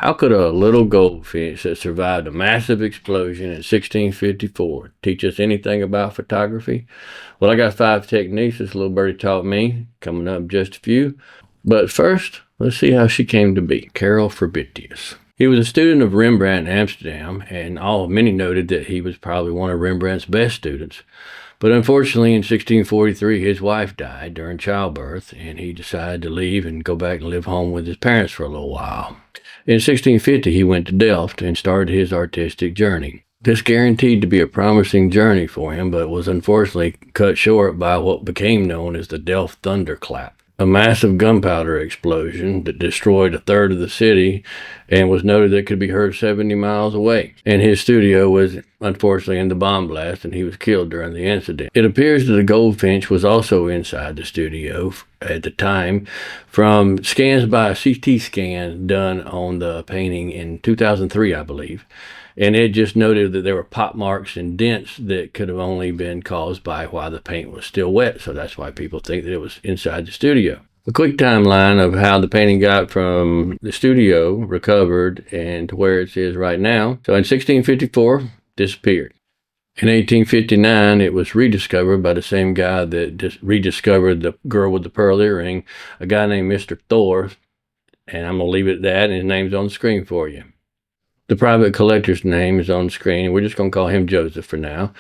How could a little goldfinch that survived a massive explosion in 1654 teach us anything about photography? Well, I got 5 techniques this little birdie taught me, coming up just a few. But first, let's see how she came to be. Carel Fabritius. He was a student of Rembrandt in Amsterdam, and many noted that he was probably one of Rembrandt's best students. But unfortunately, in 1643, his wife died during childbirth, and he decided to leave and go back and live home with his parents for a little while. In 1650, he went to Delft and started his artistic journey. This guaranteed to be a promising journey for him, but was unfortunately cut short by what became known as the Delft thunderclap, a massive gunpowder explosion that destroyed a third of the city and was noted that it could be heard 70 miles away. And his studio was unfortunately in the bomb blast, and he was killed during the incident. It appears that the goldfinch was also inside the studio at the time from scans by a CT scan done on the painting in 2003, I believe. And it just noted that there were pop marks and dents that could have only been caused by while the paint was still wet. So that's why people think that it was inside the studio. A quick timeline of how the painting got from the studio recovered and to where it is right now. So in 1654, disappeared. In 1859, it was rediscovered by the same guy that just rediscovered the girl with the pearl earring, a guy named Mr. Thor. And I'm going to leave it at that, and his name's on the screen for you. The private collector's name is on the screen, and we're just going to call him Joseph for now.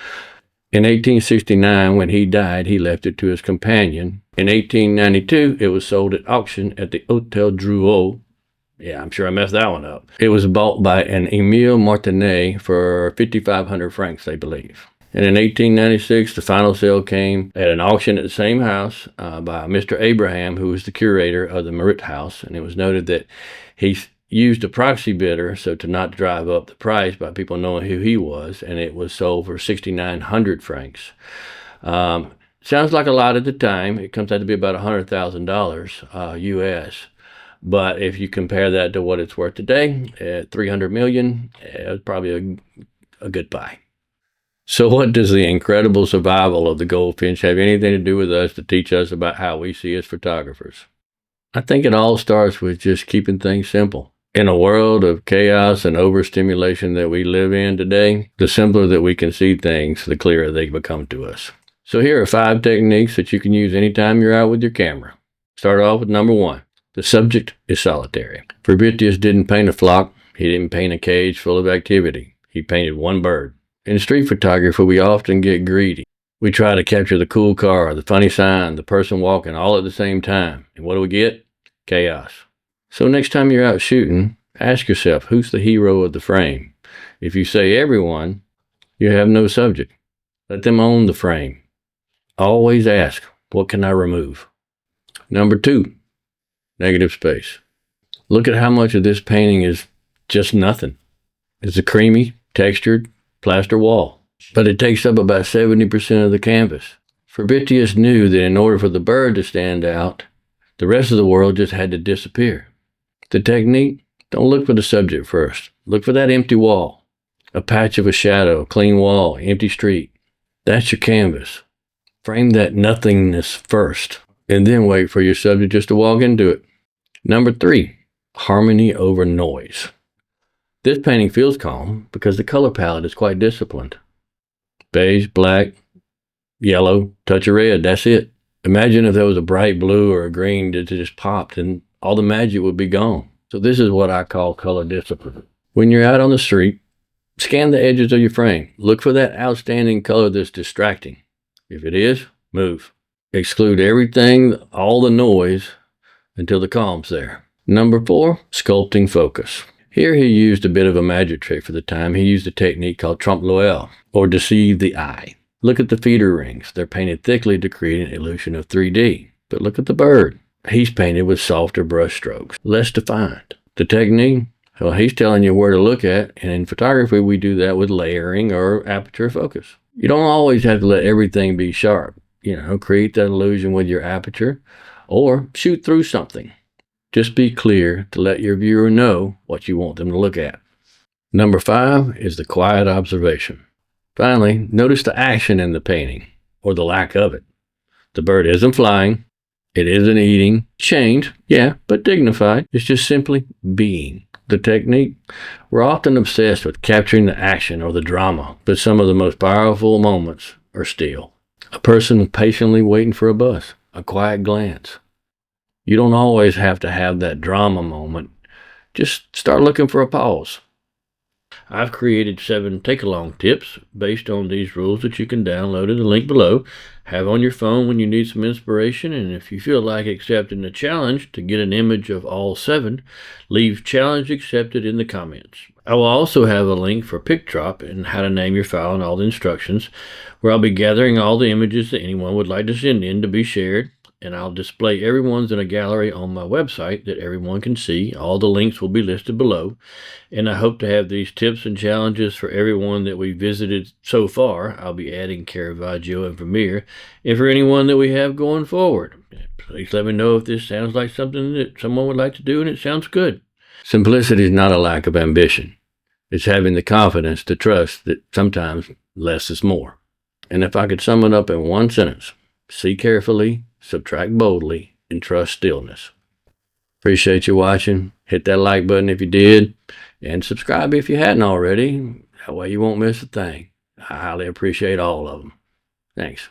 In 1869, when he died, he left it to his companion. In 1892, it was sold at auction at the Hôtel Drouot. Yeah, I'm sure I messed that one up. It was bought by an Emile Martinet for 5,500 francs, they believe. And in 1896, the final sale came at an auction at the same house by Mr. Abraham, who was the curator of the Marit House. And it was noted that he used a proxy bidder so to not drive up the price by people knowing who he was, and it was sold for 6,900 francs. Sounds like a lot at the time. It comes out to be about $100,000 US. But if you compare that to what it's worth today, at $300 million, it's probably a good buy. So what does the incredible survival of the goldfinch have anything to do with us to teach us about how we see as photographers? I think it all starts with just keeping things simple. In a world of chaos and overstimulation that we live in today, the simpler that we can see things, the clearer they become to us. So here are 5 techniques that you can use anytime you're out with your camera. Start off with number 1. The subject is solitary. Fabritius didn't paint a flock. He didn't paint a cage full of activity. He painted one bird. In street photography, we often get greedy. We try to capture the cool car, the funny sign, the person walking all at the same time. And what do we get? Chaos. So next time you're out shooting, ask yourself, who's the hero of the frame? If you say everyone, you have no subject. Let them own the frame. Always ask, what can I remove? Number 2, negative space. Look at how much of this painting is just nothing. It's a creamy, textured, plaster wall, but it takes up about 70% of the canvas. Fabritius knew that in order for the bird to stand out, the rest of the world just had to disappear. The technique, don't look for the subject first. Look for that empty wall, a patch of a shadow, clean wall, empty street. That's your canvas. Frame that nothingness first, and then wait for your subject just to walk into it. Number 3, harmony over noise. This painting feels calm because the color palette is quite disciplined. Beige, black, yellow, touch of red, that's it. Imagine if there was a bright blue or a green that just popped and all the magic would be gone. So this is what I call color discipline. When you're out on the street, scan the edges of your frame. Look for that outstanding color that's distracting. If it is, move. Exclude everything, all the noise, until the calm's there. Number 4, sculpting focus. Here he used a bit of a magic trick for the time. He used a technique called trompe l'oeil, or deceive the eye. Look at the feeder rings. They're painted thickly to create an illusion of 3D. But look at the bird. He's painted with softer brush strokes, less defined. The technique, well, he's telling you where to look at, and in photography we do that with layering or aperture focus. You don't always have to let everything be sharp. Create that illusion with your aperture, or shoot through something. Just be clear to let your viewer know what you want them to look at. Number 5 is the quiet observation. Finally, notice the action in the painting, or the lack of it. The bird isn't flying. It isn't eating. Chained, yeah, but dignified. It's just simply being. the technique? We're often obsessed with capturing the action or the drama, but some of the most powerful moments are still. A person patiently waiting for a bus, a quiet glance. You don't always have to have that drama moment. Just start looking for a pause. I've created 7 take-along tips based on these rules that you can download at the link below, have on your phone when you need some inspiration, and if you feel like accepting the challenge to get an image of all 7, leave challenge accepted in the comments. I will also have a link for Picdrop and how to name your file and all the instructions, where I'll be gathering all the images that anyone would like to send in to be shared, and I'll display everyone's in a gallery on my website that everyone can see. All the links will be listed below, and I hope to have these tips and challenges for everyone that we visited so far. I'll be adding Caravaggio and Vermeer, and for anyone that we have going forward. Please let me know if this sounds like something that someone would like to do and it sounds good. Simplicity is not a lack of ambition. It's having the confidence to trust that sometimes less is more. And if I could sum it up in one sentence, see carefully, subtract boldly, and trust stillness. Appreciate you watching. Hit that like button if you did, and subscribe if you hadn't already. That way you won't miss a thing. I highly appreciate all of them. Thanks.